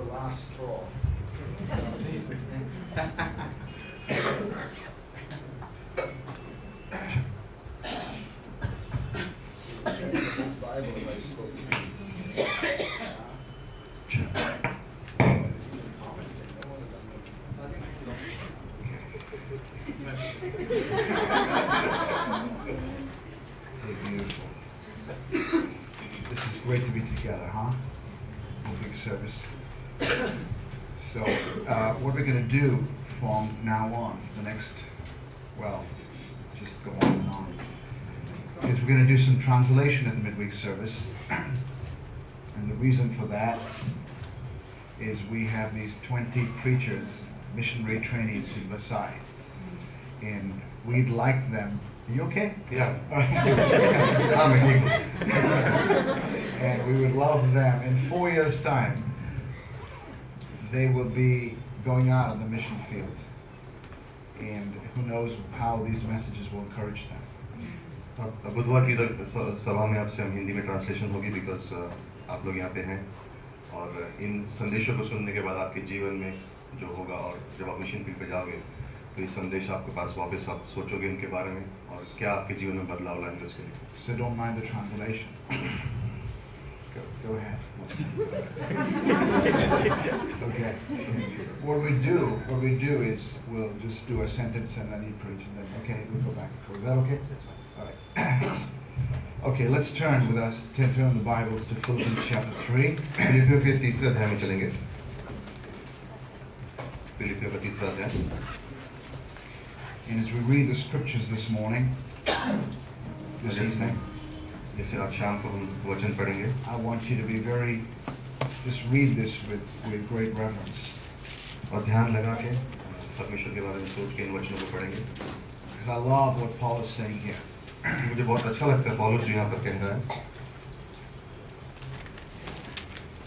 the last straw. Bible I spoke to. Beautiful. This is great to be together, huh? A big service. So, what we're going to do from now on, for the next, well, just go on and on, is we're going to do some translation at the midweek service. And the reason for that is we have these 20 preachers, missionary trainees in Versailles. And we'd like them. Are you okay? Yeah. And we would love them. In 4 years' time, they will be going out on the mission field. And who knows how these messages will encourage them. बुधवार की सभा में आपसे हम हिंदी में translation होगी because आप लोग यहाँ पे हैं और इन संदेशों को सुनने के बाद आपके जीवन में जो होगा और जब आप मिशन फील्ड पे जाओगे तो ये संदेश आपके पास वापस आप सोचोगे इनके बारे में और क्या आपके जीवन में बदलाव लाएंगे उसके लिए. So don't mind the translation. Go ahead. Okay. What we do is we'll just do a sentence and then you preach and then okay, we'll go back. Is that okay? That's fine. All right. Okay, let's turn the Bibles to Philippians chapter 3. फिलिपियों के तीसरे अध्याय में चलेंगे. फिलिपियों का तीसरा अध्याय. And as we read the scriptures this morning, this evening, जैसे आज शाम को हम वचन पढ़ेंगे. I want you to be just read this with great reverence. और ध्यान लगा के परमेश्वर के बारे में सोच के इन वचनों को पढ़ेंगे. Because I love what Paul is saying here. मुझे बहुत अच्छा लगता है पौलुस जो यहाँ पर कह रहा है.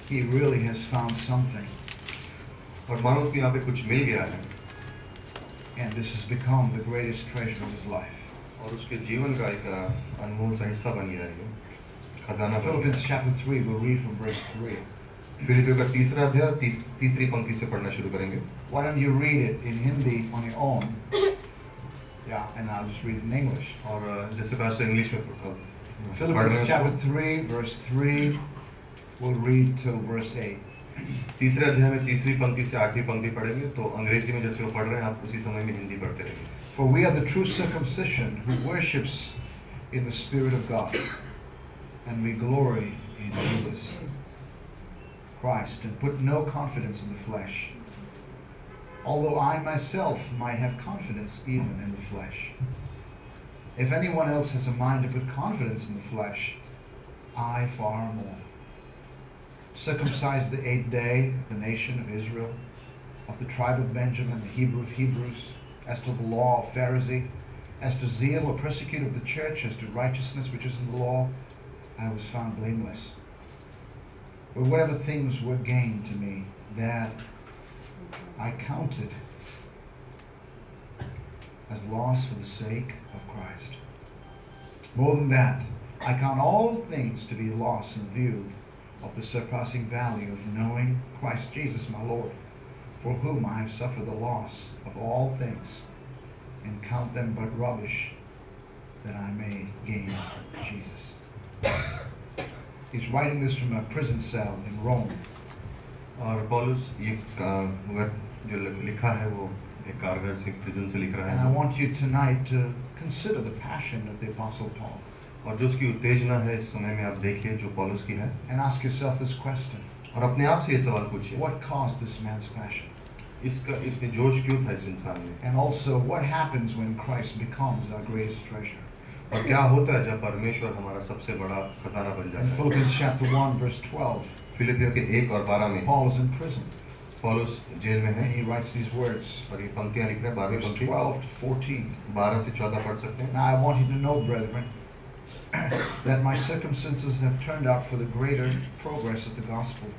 He really has found something. और मानो कि यहाँ पे कुछ मिल गया है. And this has become the greatest treasure of his life. और उसके जीवन का एक अनमोल सा हिस्सा बन गया है. खजाना. Philippians chapter 3, we'll read from verse 3. फिलिपियों का तीसरा अध्याय तीसरी पंक्ति से पढ़ना शुरू करेंगे. Why don't you read it in Hindi on your own? Yeah, and I'll just read it in English. और जैसे पास्टर इंग्लिश में Philippians chapter 3, verse 3, we'll read till verse 8. तीसरे अध्याय में तीसरी पंक्ति से आठवीं पंक्ति पढ़ेंगे तो अंग्रेजी में जैसे वो पढ़ रहे हैं आप उसी समय में हिंदी पढ़ते रहेंगे. For we are the true circumcision who worships in the Spirit of God, and we glory in Jesus Christ, and put no confidence in the flesh. Although I myself might have confidence even in the flesh. If anyone else has a mind to put confidence in the flesh, I far more. Circumcised the 8th day of the nation of Israel, of the tribe of Benjamin, the Hebrew of Hebrews, as to the law of Pharisee, as to zeal or persecutor of the church, as to righteousness which is in the law, I was found blameless. But whatever things were gained to me, that I counted as loss for the sake of Christ. More than that, I count all things to be loss in view of the surpassing value of knowing Christ Jesus my Lord, for whom I have suffered the loss of all things, and count them but rubbish, that I may gain Jesus. He's writing this from a prison cell in Rome. और पौलुस ये जो लिखा है वो एक कारगर से प्रिजन से लिख रहा है. And I want you tonight to consider the passion of the Apostle Paul. और जो उसकी उत्तेजना है इस समय में आप देखिए जो पौलुस की है. And ask yourself this question. और अपने आप से ये सवाल पूछिए. What caused this man's passion? इसका इतनी जोश क्यों था इस इंसान में? And also, what happens when Christ becomes our greatest treasure? और क्या होता है जब परमेश्वर हमारा सबसे बड़ा खजाना बन जाता In है? Philippians chapter 1, verse 12, फिलिपियों के 1 और 12 में Paul is in prison. पौलुस जेल में है And he writes these words, और ये पंक्तियां लिख रहे हैं 12वीं verse पंक्ति 12 to 14. 12 से 14 पढ़ सकते हैं. Now I want you to know, brethren, that my circumstances have turned out for the greater progress of the gospel,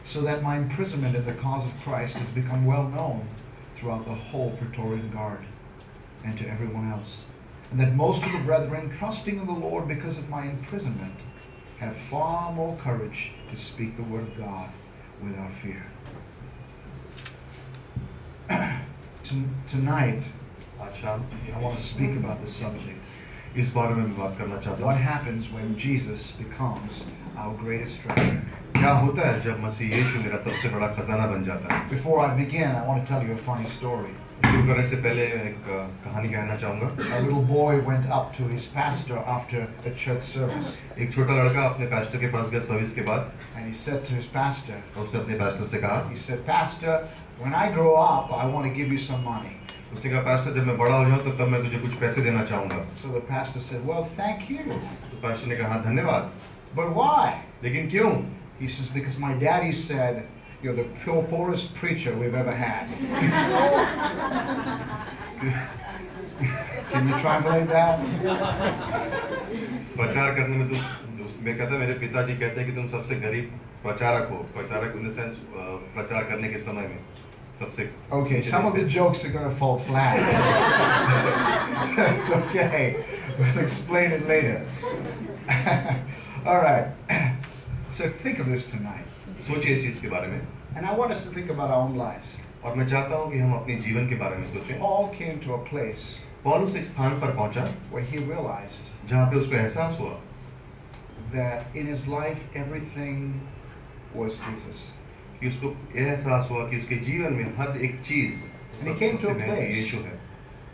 so that my imprisonment in the cause of Christ has become well known throughout the whole Praetorian Guard and to everyone else, and that most of the brethren, trusting in the Lord because of my imprisonment, have far more courage to speak the word of God without fear. Tonight, आज शाम I want to speak about this subject. इस बारे में बात करना चाहता What हूँ। happens when Jesus becomes our greatest treasure? क्या होता है जब मसीह यीशु मेरा सबसे बड़ा खजाना बन जाता है? Before I begin, I want to tell you a funny story. शुरू करने से पहले एक कहानी कहना चाहूँगा। A little boy went up to his pastor after a church service, एक छोटा लड़का अपने पास्टर के पास गया सर्विस के बाद, and he said to his pastor, और उसने अपने पास्टर से कहा, he said, "Pastor, when I grow up, I want to give you some money." उसने कहा, पास्टर जब मैं बड़ा हो जाऊँ तो तब मैं तुझे कुछ पैसे देना चाहूँगा। So the pastor said, "Well, thank you. तो पास्टर ने कहा, हाँ धन्यवाद, But why?" लेकिन क्यों? He says, "Because my daddy said you're the poorest preacher we've ever had." Can you translate that? प्रचार करने में मैं कहता मेरे पिताजी कहते हैं कि तुम सबसे गरीब प्रचारक हो। प्रचारक इन द सेंस प्रचार करने के समय में सबसे Okay, some of the jokes are going to fall flat. That's okay. We'll explain it later. All right. So think of this tonight. सोचिए इस चीज के बारे में, And I want us to think about our own lives. और मैं चाहता हूँ कि हम अपने जीवन के बारे में सोचें। Paul came to a place पौलुस एक स्थान पर पहुंचा where he realized जहाँ पे उसको एहसास हुआ that in his life everything was Jesus. कि उसको यह एहसास हुआ कि उसके जीवन में हर एक चीज And he came to a सबसे पहले place यीशु है।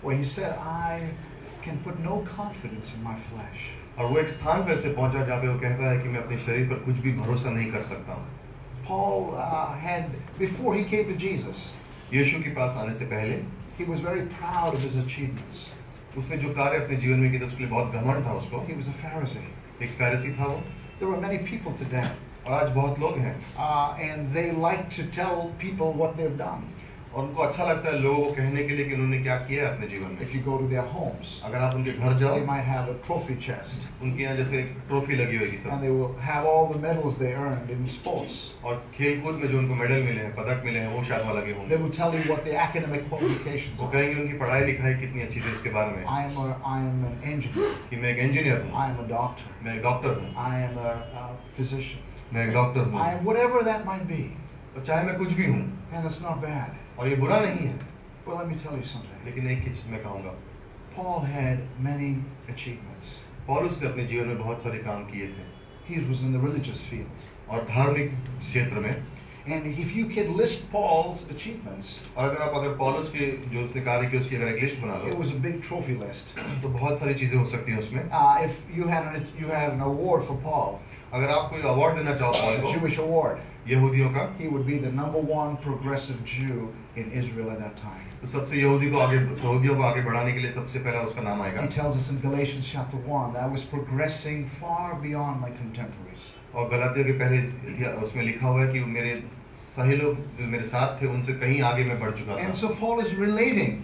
where he said, "I can put no confidence in my flesh." और वो एक स्थान पर से पहुंचा जहाँ पे वो कहता है कि मैं अपने शरीर पर कुछ भी भरोसा नहीं कर सकता हूँ। Paul before he came to Jesus, यीशु के पास आने से पहले he was very proud of his achievements. उसने जो कार्य अपने जीवन में किया उसके लिए बहुत घमंड था उसको। He was a Pharisee. एक फरीसी था वो, There were many people today, और आज बहुत लोग हैं and they like to tell people what they've done. और उनको अच्छा लगता है लोगों को कहने के लिए कि उन्होंने क्या किया है अपने जीवन में। If you go to their homes, अगर आप उनके घर जाओ, they might have a trophy chest, उनके यहाँ jैसे ट्रॉफी लगी होगी and सब, they will have all the medals they earned in sports. और खेलकूद में जो उनको मेडल मिले हैं, पदक मिले हैं, वो शायद वहाँ लगे They होंगे। will tell you what the academic qualifications वो are. कहेंगे उनकी पढ़ाई लिखाई कितनी अच्छी थी इसके बारे में, I am an engineer. कि मैं एक इंजीनियर हूँ, I am a doctor. मैं एक डॉक्टर हूँ, I am a physician. मैं एक डॉक्टर हूँ, I am whatever that might be, और चाहे मैं कुछ भी हूँ, and it's not bad. और ये बुरा नहीं है, Well, let me tell you something. लेकिन एक ही चीज मैं कहूँगा, Paul had many achievements. पौलुस ने अपने जीवन में बहुत सारे काम किए थे, He was in the religious field. और धार्मिक क्षेत्र में, And if you could list Paul's achievements, और अगर पौलुस के जो उसने कार्य किए उसकी अगर एक लिस्ट बना it low, was a big trophy list. तो बहुत सारी चीजें हो सकती हैं उसमें। If you had an award for Paul, अगर आप कोई अवार्ड देना चाहो पौल a को, Jewish award, यहूदियों का, he would be the #1 progressive Jew in Israel at that time. तो सबसे यहूदियों को आगे बढ़ाने के लिए सबसे पहला उसका नाम आएगा। He tells us in Galatians chapter 1 that I was progressing far beyond my contemporaries. और गलातियों के पहले उसमें लिखा हुआ है कि मेरे सही लोग जो मेरे साथ थे उनसे कहीं आगे मैं बढ़ चुका And था। so Paul is relating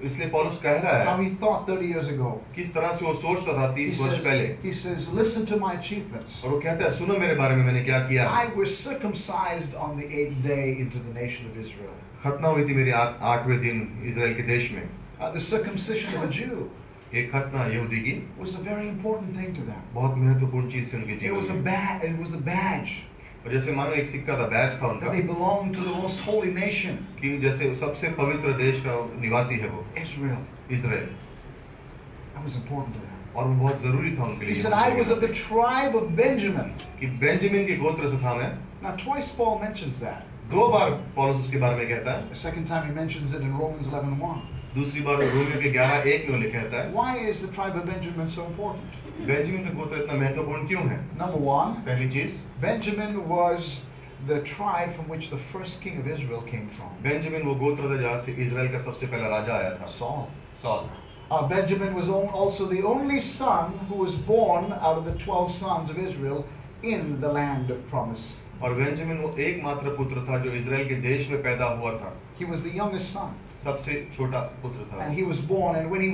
इसलिए पौलुस कह रहा how है he thought 30 years ago. किस तरह से वो सोचता था 30 वर्ष पहले, He says, "Listen to my achievements. और वो कहता है सुनो मेरे बारे में मैंने क्या किया। I was circumcised on the 8th day into the nation of Israel." खतना हुई थी मेरी 8वें दिन इजराइल के देश में। The circumcision of a Jew एक खतना यहूदी की was a very important thing to them. बहुत महत्वपूर्ण चीज थी उनके It जीवन was में। it was a badge और जैसे मानो एक सिक्का था, बैज था उनका, that they belonged to the most holy nation, कि जैसे सबसे पवित्र देश का निवासी है वो Israel. Israel, That was important to them. और वो बहुत जरूरी था उनके He लिए। said, "I was of the tribe of Benjamin." कि बेंजामिन के गोत्र से था मैं। Now twice Paul mentions that. 2 बार पौलुस उसके बारे में कहता है। The second time he mentions it in Romans 11:1. दूसरी बार रोमियो के 11:1 में लिखा कहता है। Why is the tribe of Benjamin so important? Benjamin का गोत्र इतना महत्वपूर्ण क्यों है? Number one, पहली चीज, Benjamin was the tribe from which the first king of Israel came from. Benjamin वो गोत्र था जहाँ से इजराइल का सबसे पहला राजा आया था, Saul. Saul. Benjamin was also the only son who was born out of the 12 sons of Israel in the land of promise. और बेंजामिन वो एकमात्र पुत्र था जो इजराइल के देश में पैदा हुआ था, He was the youngest son, सबसे छोटा पुत्र था। and he was born. And when he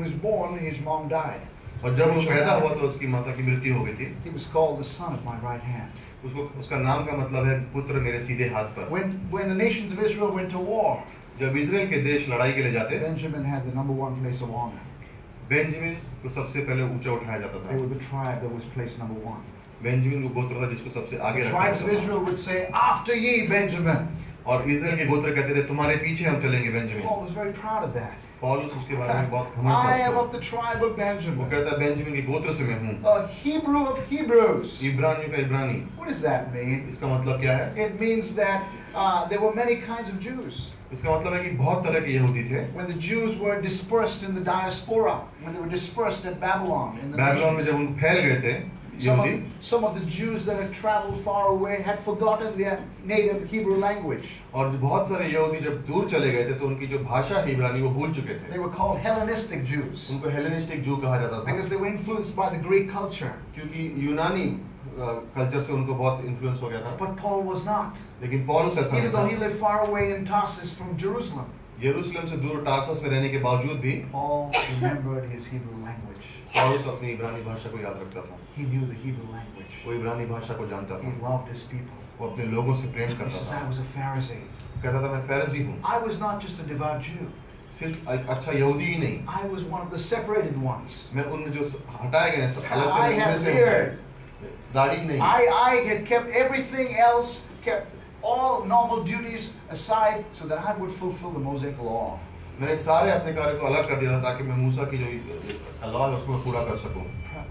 was born, his mom died. और जब वो पैदा हुआ तो उसकी माता की मृत्यु हो गई थी। He was called the son of my right hand. उसका नाम का मतलब है पुत्र मेरे सीधे हाथ पर। When the nations of Israel went to war, जब इजराइल के देश लड़ाई के लिए जाते, Benjamin had the #1 place of honor. Benjamin को सबसे पहले ऊंचा उठाया जाता They था। were the tribe that was placed #1. Benjamin वो गोत्र था जिसको सबसे आगे The रखा tribes of जाता था। Israel would say, "After ye, Benjamin." और इस्राएल के गोत्र कहते थे तुम्हारे पीछे हम चलेंगे Benjamin. Paul was very proud of that. पौलुस उसके बारे में बहुत घमंड I am था। of the tribe of वो Benjamin, कहता है बेंजामिन के गोत्र से मैं हूँ, a Hebrew of Hebrews. इब्रानियों का इब्रानी। What does that mean? इसका मतलब क्या है? It means that there were many kinds of Jews. इसका मतलब है कि बहुत तरह के यहूदी थे। When the Jews were dispersed in the diaspora, when they were dispersed at Babylon, in the Babylon में nations, जब उन फैल गए थे यहूदी, some of the Jews that had traveled far away had forgotten their native Hebrew language. और बहुत सारे यहूदी जब दूर चले गए थे तो उनकी जो भाषा है इब्रानी वो भूल चुके थे। They were called Hellenistic Jews उनको हेलेनिस्टिक जू कहा जाता था because they were influenced by the Greek culture. क्योंकि यूनानी कल्चर से उनको बहुत इन्फ्लुएंस हो गया था। But Paul was not. लेकिन पौलुस ऐसा Even नहीं though था। he lived far away in Tarsus from Jerusalem, यरूशलेम से दूर टार्सस में रहने के बावजूद भी Paul remembered his Hebrew language. पौलुस अपनी इब्रानी भाषा को याद रखता था। He knew the Hebrew language. वो इब्रानी भाषा को जानता He था। loved his people. वो अपने लोगों से प्रेम He करता says, था। I was a Pharisee. कहता था मैं फैरिसी हूँ। I was not just a devout Jew. सिर्फ एक अच्छा यहूदी ही नहीं, I was one of the separated ones. मैं उनमें जो हटाए गए हैं सब अलग I से had उनमें से beard. दाढ़ी नहीं। I had kept everything else, kept all normal duties aside so that I would fulfill the Mosaic law. मैंने सारे अपने कार्य को अलग कर दिया था ताकि मैं मूसा की जो लॉ है उसको पूरा कर सकूं।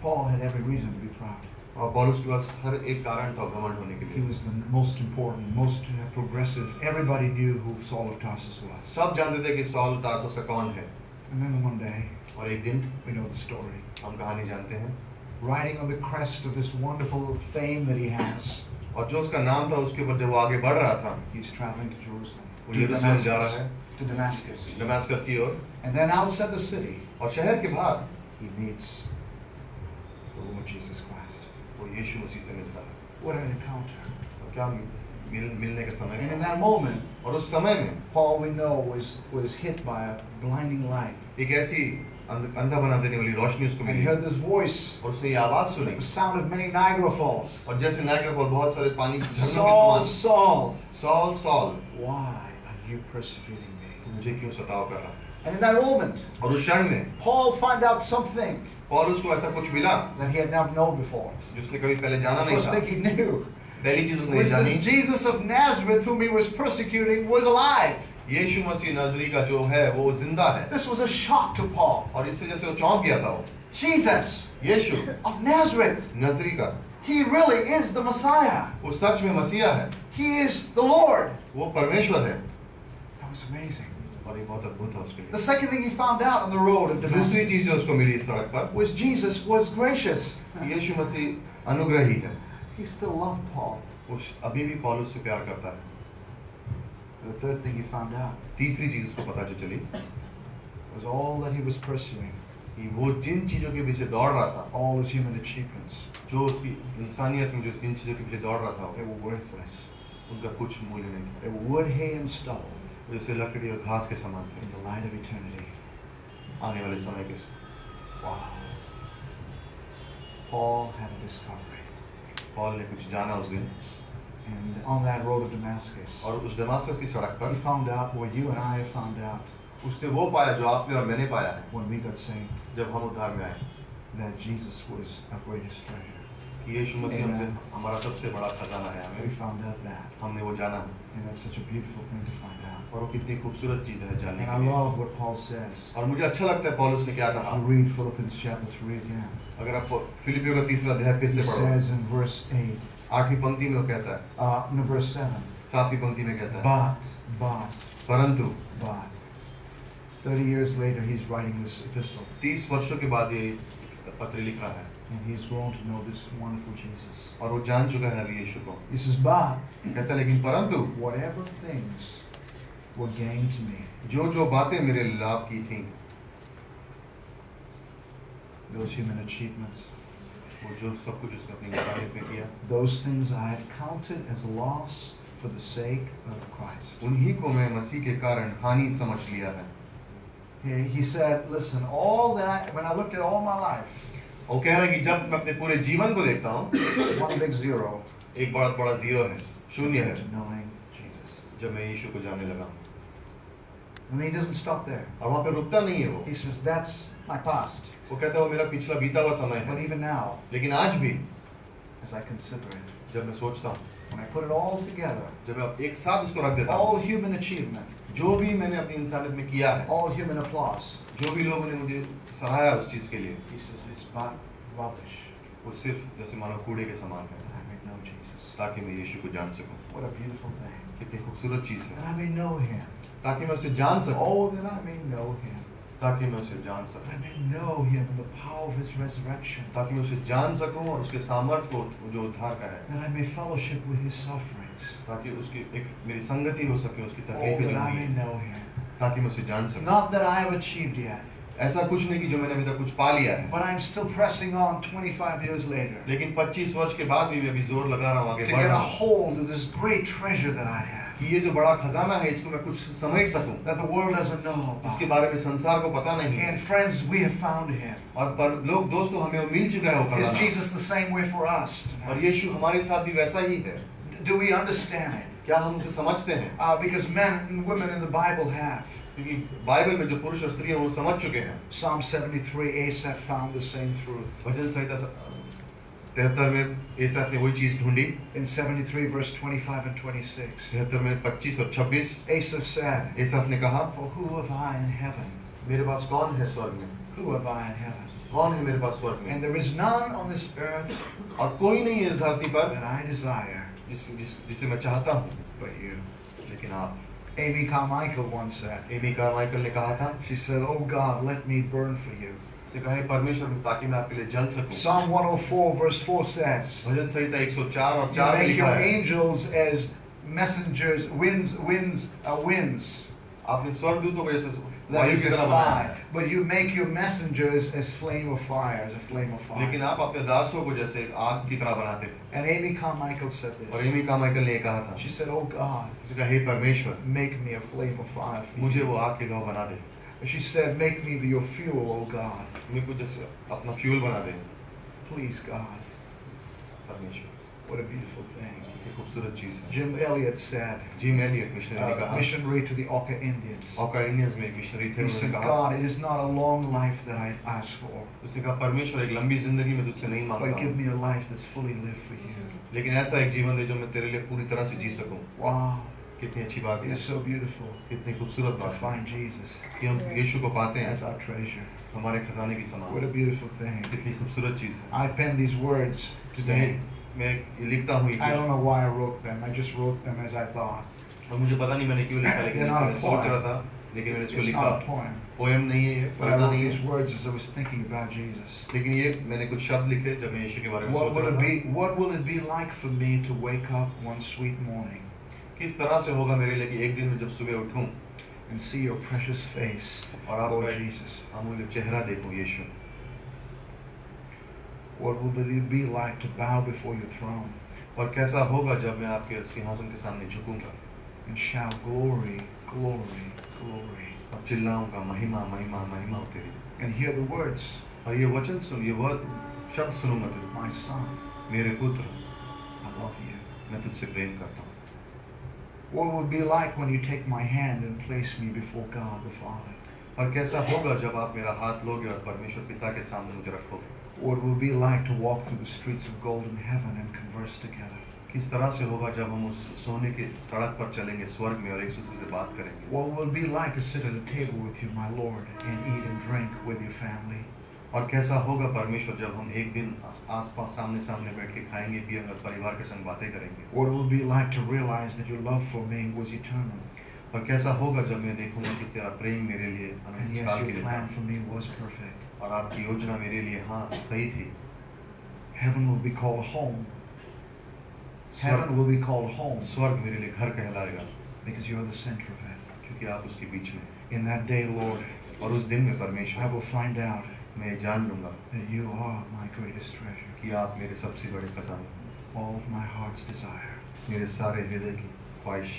Paul had every reason to be proud. और पौलुस के पास हर एक कारण था घमंड होने के He लिए। was the most important, most progressive. Everybody knew who Saul of Tarsus was. सब जानते थे कि सॉल टार्सस का कौन है। And then one day, और एक दिन we know the story. हम कहानी जानते हैं। Riding on the crest of this wonderful fame that he has, और जो उसका नाम था उसके ऊपर जब वो आगे बढ़ रहा था, he's traveling to Jerusalem, वो to यरूशलेम जा रहा Damascus, है, to Damascus. दमिश्क की ओर। And then outside the city, और शहर के बाहर he meets the Lord Jesus Christ. वो यीशु मसीह से मिलता है। What an encounter. और क्या मिलने का समय And in था। that moment, और उस समय में Paul, we know, was hit by a blinding light. एक ऐसी अंधा बना देने वाली रोशनी उसको And he milli heard this voice, और उसने ये आवाज सुनी the sound of many Niagara Falls. और जैसे नायग्रा फॉल बहुत सारे पानी झरनों के Saul, समान, Saul, Saul Saul why are you persecuting me? मुझे क्यों सताव कर रहा। And in that moment, और उस क्षण में Paul found out something पौलुस को ऐसा कुछ मिला that he had never known before. जिसने कभी पहले जाना The नहीं first था। thing he knew पहली चीज उसने was जानी, this Jesus of Nazareth, whom he was persecuting, was alive. यीशु मसीह नजरी का जो है वो जिंदा है। This was a shock to Paul. और इससे जैसे वो चौंक गया था वो, Jesus यीशु of Nazareth, नजरी का, he really is the Messiah. वो सच में मसीहा है, He is the Lord. वो परमेश्वर है। That was amazing. और ये बहुत अद्भुत था उसके The लिए। second thing he found out on the road of दूसरी Damascus चीज जो उसको मिली इस सड़क पर, was Jesus was gracious. यीशु मसीह अनुग्रही है। He still loved Paul. वो अभी भी पौलुस से प्यार करता है। The third thing he found out तीसरी चीज उसको पता जो चली was all that he was pursuing, कि वो जिन चीजों के पीछे दौड़ रहा था, all his human achievements, जो उसकी इंसानियत में जो जिन चीजों के पीछे दौड़ रहा था they were worthless. उनका कुछ मूल्य नहीं था। They were wood, hay, and stubble जैसे लकड़ी और घास के समान थे in the light of eternity. आने वाले समय के। Wow. Paul had a discovery. Paul ने कुछ जाना उस दिन, And on that road of Damascus, और उस दमास्कस की सड़क he पर found out what you and I found out उसने वो पाया जो आपने और मैंने पाया है when we got saved, जब हम उद्धार में आए, that Jesus was our greatest treasure. कि यीशु मसीह हमसे हमारा सबसे बड़ा खजाना है। We हमें found out that. हमने वो जाना, And that's such a beautiful thing to find out. और वो कितनी खूबसूरत चीज है जानने And के I लिए। love what Paul says. और मुझे अच्छा लगता है पौलुस ने क्या If कहा। you read Philippians chapter 3 again, अगर आप फिलिपियों का तीसरा अध्याय फिर he से पढ़ो, says in verse 8, 8वीं पंक्ति में वो कहता है, no, verse 7, 7वीं पंक्ति में कहता है, but, परंतु 30 years later he's writing this epistle, 30 वर्षों के बाद ये पत्र लिखा है and he's grown to know this wonderful Jesus. और वो जान चुका है अभी यीशु को। He says, but कहता है लेकिन परंतु whatever things were gained to me, जो जो बातें मेरे लाभ की थी, those human achievements, वो जो सब कुछ उसने अपनी इंसानियत में किया, those things I have counted as loss for the sake of Christ. उन्हीं को मैं मसीह के कारण हानि समझ लिया है। He said, listen, all that when I looked at all my life, वो कह रहा है कि जब मैं अपने पूरे जीवन को देखता हूँ, one big zero एक बहुत बड़ा जीरो है, शून्य है, to knowing Jesus. जब मैं यीशु को जानने लगा। And he doesn't stop there. और वहाँ पे रुकता नहीं है वो। He says, that's my past. वो कहता है वो मेरा पिछला बीता हुआ समय But है, even now, लेकिन आज भी as I consider it. जब मैं सोचता हूँ, When I put it all together, जब मैं एक साथ उसको रख देता हूँ, all human achievement, जो भी मैंने अपनी इंसानियत में किया है, all human applause, जो भी लोगों ने मुझे सराहा उस चीज के लिए, he says it's but rubbish. वो सिर्फ जैसे मानो कूड़े के समान है, That I may know Jesus. ताकि मैं यीशु को जान सकूं। What a beautiful thing. कितनी खूबसूरत चीज है, That I may know him. ताकि मैं उसे जान सकूं, Oh, that I may know him. ताकि मैं उसे जान That I सकूं, may know him in the power of his resurrection. ताकि मैं उसे जान सकूं और उसके सामर्थ्य को जो उद्धार का है, That I may fellowship with his sufferings. ताकि उसकी एक मेरी संगति हो सके, उसकी Oh, तकलीफें that जो I हुई may हैं, know him. ताकि मैं उसे जान सकूं। Not that I have achieved yet, ऐसा कुछ नहीं कि जो मैंने अभी तक कुछ पा लिया है, but I'm still pressing on 25 years later लेकिन 25 वर्ष के बाद भी मैं अभी जोर लगा रहा हूँ आगे to बढ़ get a रहा हूँ hold of this great treasure that I have, कि ये जो बड़ा खजाना है इसको मैं कुछ समझ सकूं, that the world doesn't know इसके about. बारे में संसार को पता नहीं है। And friends, we have found him. और पर लोग दोस्तों हमें वो मिल चुका है वो Is खजाना, Jesus the same way for us और tonight? यीशु हमारे साथ भी वैसा ही है। Do we understand it? क्या हम उसे समझते हैं? Because men and women in the Bible have. क्योंकि बाइबल में जो पुरुष और स्त्री हैं वो समझ चुके हैं। Psalm 73, Asaph found the same truth. भजन संहिता 73 में एसाफ ने वही चीज ढूंढी। In 73 verse 25 and 26, 73 में 25 और 26 Asaph said, एसाफ ने कहा, For who have I in heaven? मेरे पास कौन है स्वर्ग में? Who have I in heaven? कौन है मेरे पास स्वर्ग में? And there is none on this earth और कोई नहीं है इस धरती पर that I desire जिसे मैं चाहता हूँ, but you. लेकिन आप। Amy Carmichael once said, Amy Carmichael ने कहा था, she said, Oh God, let me burn for you. उसे कहा, हे परमेश्वर, ताकि मैं आपके लिए जल सकूं। Psalm 104 verse 4 says, भजन संहिता 104 और You 4 में make लिखा your है, angels as messengers, winds, आपने स्वर्गदूतों को जैसे that वायु you की can तरह बनाया fly. है, But you make your messengers as flame of fire, as a flame of लेकिन fire. आप अपने दासों को जैसे एक आग की तरह बनाते हैं। And Amy Carmichael said और this. एमी कार्माइकल ने ये कहा था, She said, Oh God, उसे कहा, हे परमेश्वर, make me a flame of fire for मुझे you. वो आग के लौ बना दे। She said, make me your fuel, oh God. मुझे कुछ जैसे अपना फ्यूल बना दे, Please, God. परमेश्वर। What a beautiful thing. कितनी खूबसूरत चीज है। Jim Elliot said, Jim Elliot missionary ने कहा, missionary to the Oka Indians. Oka Indians में एक मिशनरी थे, He उन्होंने said, कहा, God, it is not a long life that I ask for, उसने कहा, परमेश्वर, एक लंबी जिंदगी में तुझसे नहीं but मांगता give हूँ, me a life that's fully lived for you. लेकिन ऐसा एक जीवन दे जो मैं तेरे लिए पूरी तरह से जी सकूं। Wow, कितनी अच्छी बात it है, is so beautiful कितनी खूबसूरत to बात है find Jesus कि हम यीशु को पाते हैं as our treasure. हमारे खजाने की What समान। a beautiful thing. कितनी खूबसूरत चीज है। I penned these words today. मैं ये लिखता हूँ ये I don't कुछ, know why I wrote them. I just wrote them as I thought. और मुझे पता नहीं मैंने क्यों लिखा, लेकिन They're जैसे not मैं a सोच poem. रहा था, लेकिन मैंने इसको It's लिखा। not a poem. पोएम नहीं है ये, But I कविता wrote नहीं these है, words as I was thinking about Jesus. लेकिन ये मैंने कुछ शब्द लिखे जब मैं यीशु के बारे में What सोच will रहा it था। be? What will it be like for me to wake up one sweet morning किस तरह से होगा मेरे लिए कि एक दिन में जब सुबह उठूं and see your precious face, और Lord आपका Jesus? अमूल्य चेहरा देखूं यीशु। What will it be like to bow before your throne और कैसा होगा जब मैं आपके सिंहासन के सामने झुकूंगा and shout glory, glory, glory, और चिल्लाऊंगा, महिमा महिमा महिमा हो तेरी। and hear the words, और ये वचन सुन, ये शब्द सुनूंगा तेरे, my son, मेरे पुत्र, I love you. मैं तुझसे प्रेम करता हूँ। What will it be like when you take my hand and place me before God the Father? और कैसा होगा जब आप मेरा हाथ लोगे और परमेश्वर पिता के सामने मुझे रखोगे। What will it be like to walk through the streets of golden heaven and converse together? किस तरह से होगा जब हम उस सोने के सड़क पर चलेंगे स्वर्ग में और एक दूसरे से बात करेंगे। What will it be like to sit at a table with you, my Lord, and eat and drink with your family? और कैसा होगा परमेश्वर जब हम एक दिन आसपास सामने सामने बैठ के खाएंगे पिएंगे और परिवार के संग बातें करेंगे। What will it be like to realize that your love for me was eternal? और कैसा होगा जब मैं देखूंगा कि तेरा प्रेम मेरे लिए And अनंत yes, काल के your लिए plan था for me was perfect. और आपकी योजना मेरे लिए हाँ सही थी। Heaven will be called home. Heaven will be called home स्वर्ग मेरे लिए घर कहलाएगा because you're the center of it. क्योंकि आप उसके बीच में। In that day, Lord, और उस दिन में I परमेश्वर will find out मैं जान लूंगा that you are my greatest treasure, कि आप मेरे सबसे बड़े खजाने, all of my heart's desire. मेरे सारे हृदय की ख्वाहिश।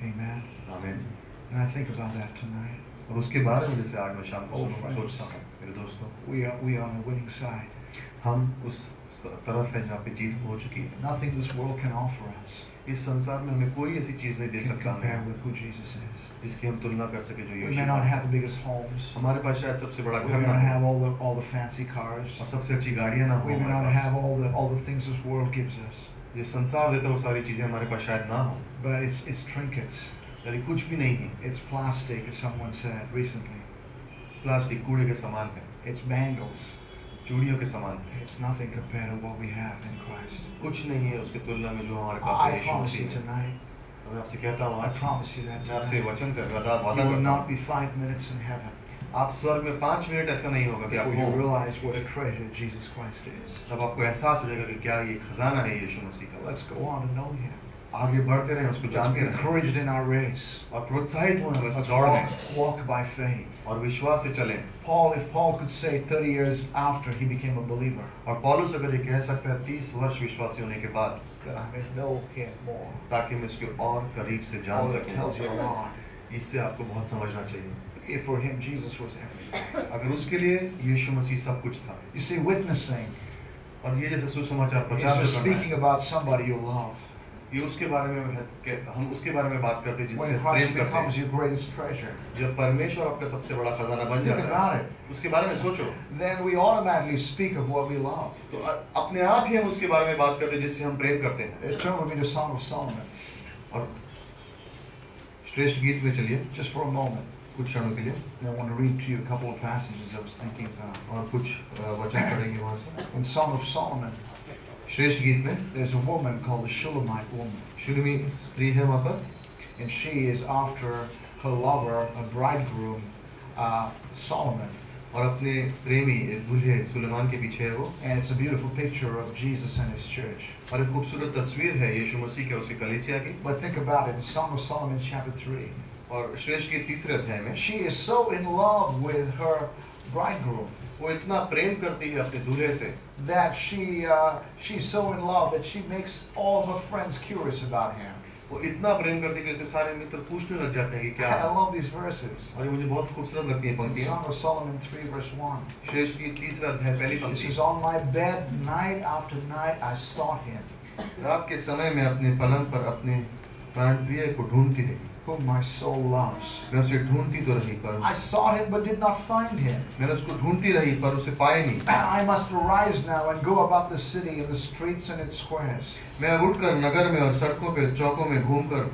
Amen. आमीन। And I think about that tonight. और उसके बारे में जैसे आज मैं शाम को Oh, friends. सोचता हूँ मेरे दोस्तों, We are on the winning side. हम उस तरफ है जहाँ पे जीत हो चुकी है। Nothing this world can offer us इस संसार में हमें कोई ऐसी चीज नहीं दे can सकता compare हमें with who Jesus is. जिसकी हम तुलना कर सके जो We यीशु may not है। have the biggest homes. हमारे पास शायद सबसे बड़ा We घर may ना not हो have all the fancy cars. और सबसे अच्छी गाड़ियाँ ना हो We may not हमारे have pass. all the things this world gives us. ये संसार देता है वो सारी चीजें हमारे पास शायद ना हो, But it's trinkets. यानी कुछ भी नहीं है। It's plastic, as someone said recently. Plastic कूड़े के समान है, It's bangles. चूड़ियों के समान है। It's nothing compared to what we have in Christ. कुछ नहीं है उसके तुलना में जो हमारे पास I है यीशु promise you मसीह में। tonight, मैं आपसे कहता हूँ I आज promise you that मैं आपसे tonight, वचन कर वादा you will करता not हूँ be 5 minutes in heaven आप स्वर्ग में 5 मिनट ऐसा नहीं होगा कि आप before you हो realize what a treasure Jesus Christ is. तब आपको एहसास हो जाएगा कि क्या ये खजाना है यीशु मसीह का। Let's go on and know Him. आगे बढ़ते रहें उसको Let's जानते be रहें encouraged in our race. और प्रोत्साहित हों हम इस Let's दौड़ में walk by faith. और विश्वास से चलें। If Paul could say 30 years after he became a believer, और पौलुस अगर ये कह सकता है 30 वर्ष विश्वासी होने के बाद that I may know Him more. ताकि मैं इसके और करीब से जान Oh, it tells you a सकूं, lot. इससे आपको बहुत समझना चाहिए। If for Him Jesus was everything. अगर उसके लिए यीशु मसीह सब कुछ था You see, witnessing और ये जैसे सुसमाचार is प्रचार just जो करना speaking about somebody you love. है, ये उसके बारे में है कि हम उसके बारे में बात करते हैं जिनसे When प्रेम Christ करते becomes हैं। your greatest treasure, जब परमेश्वर आपका सबसे बड़ा खजाना बन think जाता about है it. उसके बारे में सोचो Then we automatically speak of what we love. तो अपने आप ही हम उसके बारे में बात करते हैं जिससे हम प्रेम करते हैं। Turn with me to Song of Solomon, और श्रेष्ठ गीत में चलिए just for a moment. कुछ क्षणों के लिए And I want to read to you a couple of passages I was thinking about. और कुछ वचन पढ़ेंगे वहाँ से। In Song of Solomon, श्रेष्ठ गीत में there's a woman called the Shulamite woman, शुलमी स्त्री है वहाँ पर and she is after her lover, a bridegroom, Solomon. और अपने प्रेमी एक दूल्हे सुलेमान के पीछे है वो And it's a beautiful picture of Jesus and His church. और एक खूबसूरत तस्वीर है यीशु मसीह के और उसकी कलीसिया की। But think about it, in Song of Solomon chapter 3, और श्रेष्ठ के तीसरे अध्याय में she is so in love with her bridegroom वो इतना प्रेम करती है अपने दूल्हे से that she's so in love that she makes all her friends curious about him. वो इतना प्रेम करती है कि उसके सारे मित्र पूछने लग जाते हैं कि क्या I love these verses. और ये मुझे बहुत खूबसूरत लगती है In पंक्तियाँ। Song of Solomon 3 verse 1, श्रेष्ठ की तीसरा अध्याय पहली it पंक्ति says, on my bed night after night I sought him, रात के समय में अपने पलंग पर अपने प्राण प्रिय को ढूंढती रही whom my soul loves. मैं उसे ढूंढती तो रही पर I sought him but did not find him. मैंने उसको ढूंढती रही पर उसे पाए नहीं। I must arise now and go about the city in the streets and its squares. मैं अब उठकर नगर में और सड़कों पे चौकों में घूमकर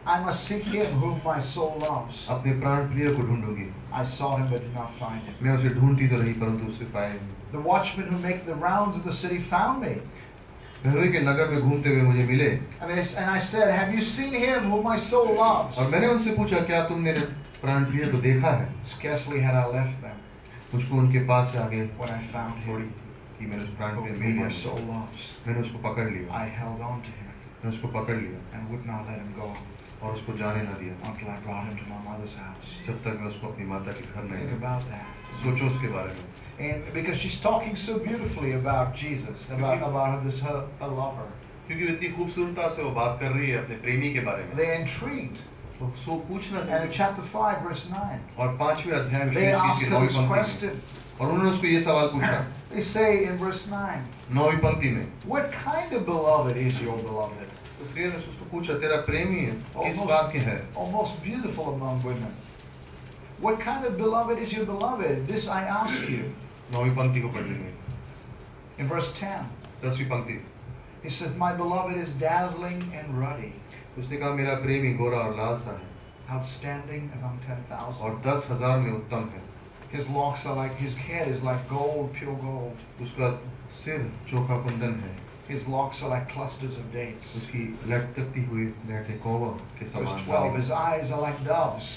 I must seek him whom my soul loves. अपने प्राण प्रिय को ढूंढूंगी। I sought him but did not find him. मैं उसे ढूंढती तो रही परंतु उसे पाए नहीं। The watchmen who make the rounds of the city found me. पहरुई के नगर में घूमते हुए मुझे मिले And I said, have you seen him whom my soul loves? और मैंने उनसे पूछा क्या तुम मेरे प्राण प्रिय को देखा है? Scarcely had I left them मुझको उनके पास से आगे when I found थोड़ी him कि मैंने उस प्राण प्रिय whom मिल my लिया। soul loves. मैंने उसको पकड़ लिया। I held on to him मैं उसको पकड़ लिया and would not let him go और उसको जाने ना दिया until I brought him to my mother's house. जब तक मैं उसको अपनी माता के घर नहीं Think लाया। about that. सोचो उसके बारे में And because she's talking so beautifully about Jesus, about this her lover, क्योंकि वो इतनी खूबसूरता से वो बात कर रही है अपने प्रेमी के बारे में। they're intrigued. तो सो पूछना And in chapter 5, verse 9, और 5वें अध्याय में they श्रेष्ठ ask गीत की her 9वीं this पंक्ति में question. और उन्होंने उसको ये सवाल पूछा They say in verse 9, 9वीं पंक्ति में what kind of beloved is your beloved? उसने उसको पूछा तेरा प्रेमी किस Almost- बात के है? Oh, most beautiful among women. What kind of beloved is your beloved? This I ask you. 9वीं पंक्ति को पढ़ लेंगे। In verse 10, 10वीं पंक्ति he says, my beloved is dazzling and ruddy, उसने कहा मेरा प्रेमी गोरा और लाल सा है outstanding among 10,000. और 10,000 में उत्तम है। His locks are like, his head is like gold, pure gold. उसका सिर चोखा कुंदन है His locks are like clusters of dates. उसकी लटकती हुई लहटें कौवा के Verse समान 12, हैं। his eyes are like doves,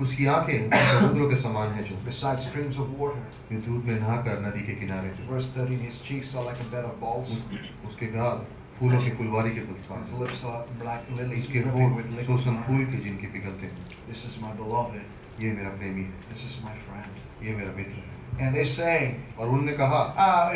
उसकी आंखें समुद्रों के समान है जो beside streams of water. वे दूध में नहाकर नदी के किनारे Verse 13, his cheeks are like a bed of balls. उसके गाल फूलों के फुलवारी के His समान lips are like lilies उसके dripping with होंठ liquid सोसन wine. फूल के जिनके पिघलते हैं। This is my beloved. ये मेरा प्रेमी है, This is my friend. ये मेरा मित्र है। And they say, और उन्होंने कहा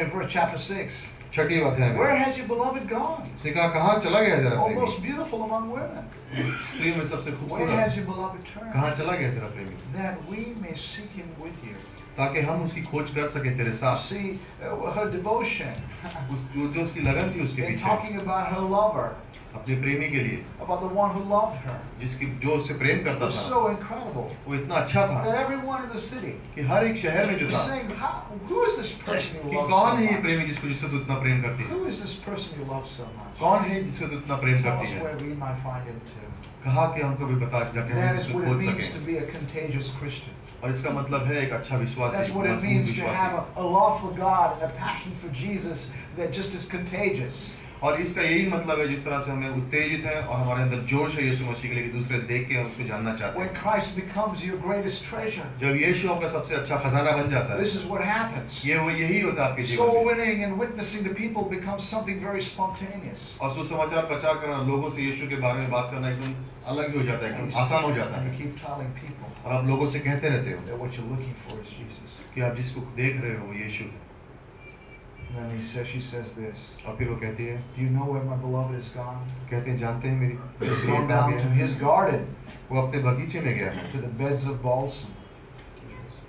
in verse chapter 6, 6ठी अध्याय में where has your beloved gone? उसने कहा कहाँ चला गया तेरा Oh, प्रेमी? most beautiful among women. स्त्री में सबसे Where खूबसूरत has your beloved turned? कहाँ चला गया तेरा प्रेमी? That we may seek him with you. ताकि हम उसकी खोज कर सकें तेरे साथ। See her devotion जो उसकी लगन थी उसके in पीछे, talking about her lover, अपने प्रेमी के लिए, about the one who loved her. जो उससे प्रेम It करता was था, so incredible वो इतना अच्छा था that everyone in the city कि हर एक शहर में जो was था saying, who is this person कि you love कौन so है ये much? प्रेमी जिससे तू इतना प्रेम करती है? Who is this person you love so much? कौन है जिससे तू इतना प्रेम Tell करती us है? where we might find him too. कहा कि हमको भी बता जाके हम That is उसको what it खोज means to सकें। be a contagious Christian. और इसका मतलब है एक अच्छा विश्वासी, That's what it मजबूत means to have विश्वासी। a love for God and a passion for Jesus that just is contagious. और इसका यही मतलब है जिस तरह से हमें उत्तेजित है और हमारे अंदर जोश है यीशु मसीह के लिए कि दूसरे देख के हम उसको जानना चाहते When हैं। Christ becomes your greatest treasure, जब यीशु आपका सबसे अच्छा खजाना बन जाता है, this is what happens. यही होता है आपके जीवन Soul में। winning and witnessing to people becomes something very spontaneous. और सुसमाचार प्रचार करना, लोगों से यीशु के बारे में बात करना एकदम अलग ही हो जाता है, एकदम आसान हो जाता And है। you keep telling people और आप लोगों से कहते रहते हो that what you're looking for is Jesus. कि आप जिसको देख रहे हो वो यीशु है। And then she says this. और फिर वो कहती है, Do you know where my beloved is gone? कहते हैं जानते हैं मेरी He's gone down to his garden, वो अपने बगीचे में गया है, to the beds of balsam.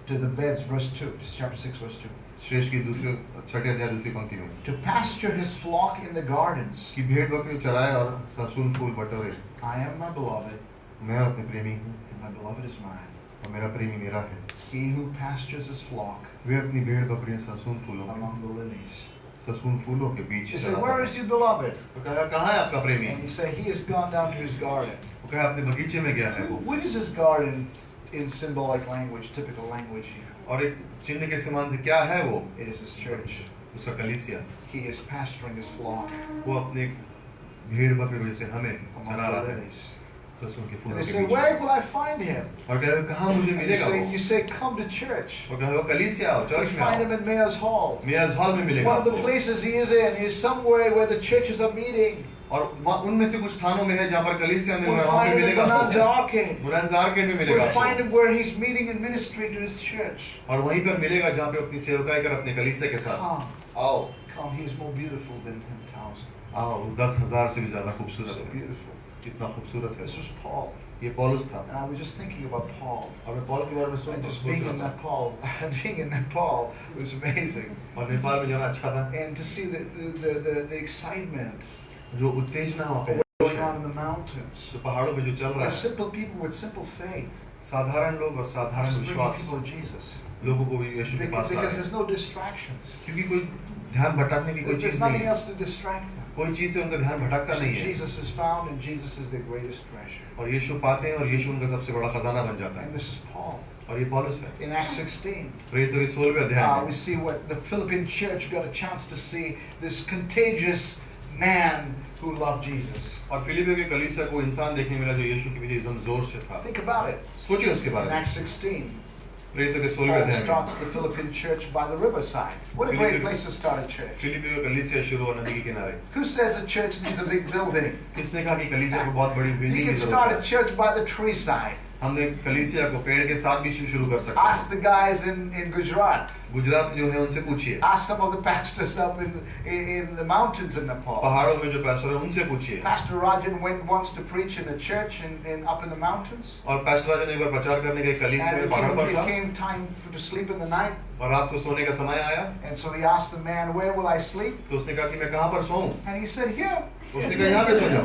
To the beds, verse 2, chapter 6, verse 2. श्रेष्ठ की दूसरे छठे अध्याय दूसरी पंक्ति में, To pasture his flock in the gardens. कि भेड़ बकरी चराए और सरसून फूल बटोरे। I am my beloved, मैं अपने प्रेमी हूँ and my beloved is mine. और मेरा प्रेमी मेरा है। He who pastures his flock वे अपनी भेड़ बकरियां सरसून फूलों among the lilies. के बीच You say, चराता where है। is your beloved? वो कहा कहाँ है आपका प्रेमी? And you say, he has gone down to his garden. वो कहा अपने बगीचे में गया है। What is his garden in symbolic language, typical language here? और एक चिन्ह के समान से क्या है वो? It is his church. उसका कलीसिया। He is pasturing his flock वो अपने भेड़ बकरी को जैसे हमें among चरा the रहा है lilies. सरसों के And फूलों they के say, बीच where में। will I find him? और कहा कहाँ मुझे And मिलेगा वो? you say, come to church. वो कहा वो कलीसिया आओ, We चर्च में find आओ। him in Mayor's Hall. Mayor's Hall में मिलेगा One of the आपको। places he is in is somewhere where the churches are meeting. और उनमें से कुछ स्थानों में है जहाँ पर कलीसिया में We'll वहाँ find पे him in मिलेगा Bonanza आपको। Arcade. बुरांजा आर्केड में मिलेगा We'll find आपको। him where he's meeting and ministering to his church. और वहीं पर मिलेगा जहाँ पे अपनी सेवकाई कर अपने कलीसिया के साथ। Come, आओ, come. He is more beautiful than 10,000. आओ, 10,000 से भी ज्यादा खूबसूरत So है। beautiful. कितना खूबसूरत है। This was Paul. ये पौलुस था। And I was just thinking about Paul. और मैं पौल के बारे में And just सोच being रहा in था। Nepal, being in Nepal was amazing. और नेपाल में जाना अच्छा था। And to see the excitement जो उत्तेजना वहाँ पे going on in the mountains. जो पहाड़ों पे जो चल रहा There are है, simple people with simple faith. साधारण लोग और साधारण Just bringing विश्वास people to Jesus. लोगों को भी यीशु के Because पास ला रहे there's हैं। no distractions. क्योंकि कोई ध्यान भटकने की कोई There's चीज नहीं nothing है। else to distract them. कोई चीज से उनका ध्यान भटकता So नहीं है। Jesus is found and Jesus is their greatest treasure. और यीशु पाते हैं और यीशु उनका सबसे बड़ा खजाना बन जाता And है। this is Paul. और ये पौलुस है। In Acts 16, प्रेरितों के 16वें अध्याय we में see what the Philippine church got a chance to see this contagious man who loved Jesus. और फिलिपियों के कलीसिया को इंसान देखने मिला जो यीशु के पीछे एकदम जोर से था। Think about it. सोचिए उसके बारे In में। Acts 16, प्रेरितों के 16वें Paul अध्याय में starts the Philippine church by the riverside. What a great place to start a church. फिलिपियों का कलीसिया शुरू हुआ नदी के किनारे। Who says a church needs a big building? किसने कहा कि कलीसिया को बहुत बड़ी You बिल्डिंग can की start जरूरत a है? church by the tree side. हमने कलीसिया को पेड़ के साथ भी शुरू कर सकते Ask हैं। the guys in Gujarat. Gujarat में जो है उनसे पूछिए। Ask some of the pastors up in the mountains in Nepal. पहाड़ों में जो पैस्टर है उनसे पूछिए। Pastor Rajan went once to preach in a church up in the mountains. और पैस्टर राजा ने एक बार प्रचार करने के कलीसिया And में पहाड़ पर it था came time to sleep in the night. और रात को सोने का समय आया And so he asked the man, where will I sleep? तो उसने कहा कि मैं कहाँ पर सोऊं? And he said, here. उसने कहा यहाँ पे सो जाओ।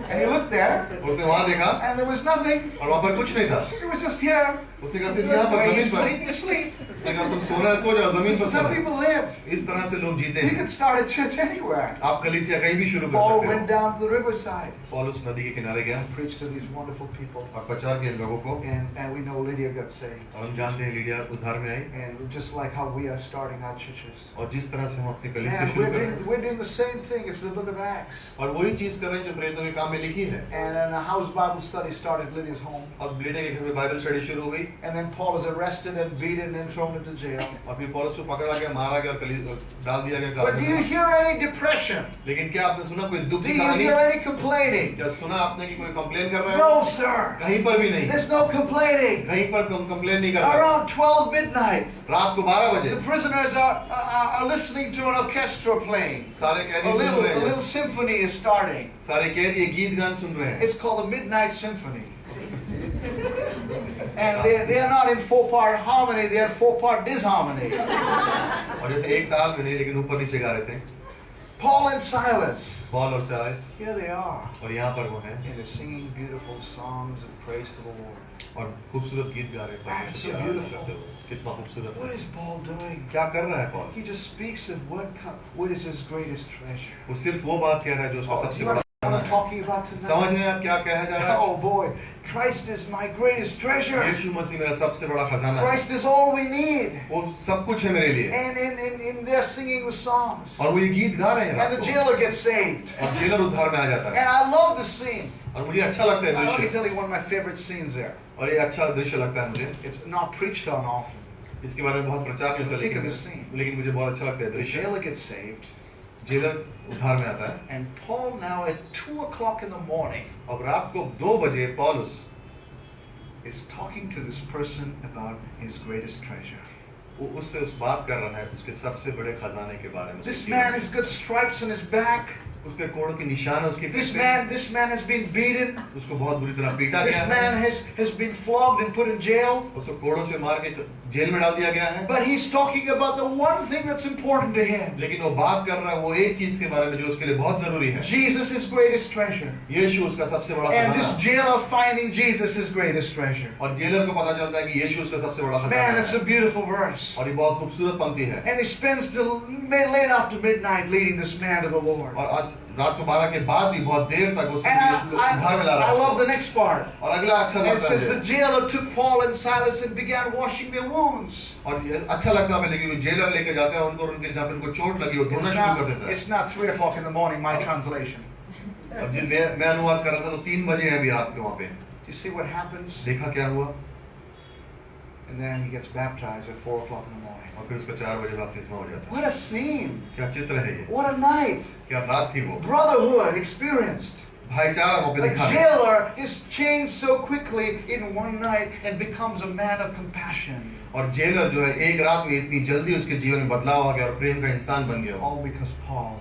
And he looked there. और उसने वहाँ देखा And there was nothing. और वहाँ पर कुछ नहीं था। It was just here. उसने कहा सिर्फ यहाँ पर When you जमीन पर। sleep, you sleep. उसने कहा तुम सोना है सो जाओ जमीन This पर is how सोना। people live. इस तरह से लोग जीते You हैं। can start a church anywhere. आप कलीसिया कहीं भी शुरू कर Paul सकते went हो। down to the riverside पौलुस नदी के किनारे गया and preached to these wonderful people. और प्रचार किया लोगों को। And we know Lydia got saved. और हम जानते हैं लीडिया उद्धार में आई। And just like how we are starting our churches. और जिस तरह से हम अपनी कलीसिया And शुरू कर रहे हैं we're doing the same thing. It's the book of Acts. और वही चीज कर रहे हैं जो प्रेरितों के काम में लिखी है। And a house Bible study started at Lydia's home. और लीडिया के घर में बाइबल स्टडी शुरू हुई And then Paul is arrested and beaten and thrown into jail. और फिर पौलुस को पकड़ा गया, मारा गया और डाल दिया गया But do you कारागृह में। hear any depression? लेकिन क्या आपने सुना कोई दुख Do की you कहानी? hear any complaining? क्या सुना आपने कि कोई कंप्लेन कर रहा है? No, sir. कहीं पर भी नहीं। There's no complaining. कहीं पर कंप्लेन नहीं कर रहा। Around 12 midnight, रात को 12 बजे the prisoners are listening to an orchestra playing. सारे A कैदी सुन little, रहे a हैं। little symphony is starting. सारे कैदी ये गीत गान सुन रहे हैं। It's called a midnight symphony. And they are not in 4-part harmony, they are 4-part disharmony. और जैसे एक ताल में नहीं लेकिन ऊपर नीचे गा रहे थे Paul and Silas, पॉल और साइलस here they are. और यहाँ पर वो हैं And they're singing beautiful songs of praise to the Lord. और खूबसूरत गीत गा रहे हैं That's so beautiful. कितना खूबसूरत What is Paul doing? क्या कर रहा है Paul He just speaks of what is his greatest treasure. वो सिर्फ वो बात कह रहा है जो उसका Oh, do सबसे you बड़ा understand what I'm talking about समझ tonight? रहे हैं आप क्या कहा जा रहा Oh है boy, Christ is my greatest treasure. यीशु मसीह मेरा सबसे बड़ा खजाना है Christ is all we need. वो सब कुछ है मेरे लिए And they're singing the songs. और वो ये गीत गा रहे हैं And रात the को। jailer gets saved. और जेलर उद्धार में आ जाता And है I love the scene. और मुझे अच्छा लगता है Now, let me दृश्य tell you one of my favorite scenes there. और ये अच्छा दृश्य लगता है मुझे It's not preached on often. इसके बारे में बहुत प्रचार नहीं होता Think of this scene. लेकिन मुझे बहुत अच्छा लगता है The दृश्य jailer gets saved. जेलर उद्धार में आता है And Paul now at 2 o'clock in the morning और रात को 2 बजे पौलुस is talking to this person about his greatest treasure. वो उससे उस बात कर रहा है उसके सबसे बड़े खजाने के बारे में This man has got stripes on his back. उसके कोड़ों के निशान है उसके This पीठ पे। man has been beaten. उसको बहुत बुरी तरह पीटा This गया man है has been flogged and put in jail. उसको कोड़ों से मार के जेल में डाल दिया गया है But he's talking about the one thing that's important to him. लेकिन वो बात कर रहा है वो एक चीज के बारे में जो उसके लिए बहुत जरूरी है Jesus is greatest treasure. यीशु उसका सबसे बड़ा And this खजाना jailer finding Jesus is greatest treasure. और जेलर को पता चलता है कि यीशु उसका सबसे बड़ा Man, खजाना it's a है beautiful verse. और ये बहुत खूबसूरत पंक्ति है And he spends till late after midnight leading this man to the Lord. और आज रात को 12 के बाद भी बहुत देर तक उस And उद्धार में ला I रहा love the है next part. और अगला अच्छा And it लगता says है the jailer took Paul and Silas and began washing their wounds. और ये अच्छा लगता है लेकिन जेलर लेके जाते हैं उनको उनके जहाँ पे उनको चोट लगी वो धोना शुरू कर देता है It's not 3 o'clock in the morning, my translation. अब जिन मैं अनुवाद कर रहा था तो 3 बजे हैं अभी रात के वहाँ पे Do you see what happens? देखा क्या हुआ And then he gets baptized at 4 o'clock in the morning. और फिर उसका 4 बजे बपतिस्मा हो जाता है What a scene! क्या चित्र है ये What a night! क्या रात थी वो Brotherhood experienced. भाईचारा वहाँ पे A दिखा है jailer is changed so quickly in one night and becomes a man of compassion. और जेलर जो है एक रात में इतनी जल्दी उसके जीवन में बदलाव आ गया और प्रेम का इंसान बन गया All because Paul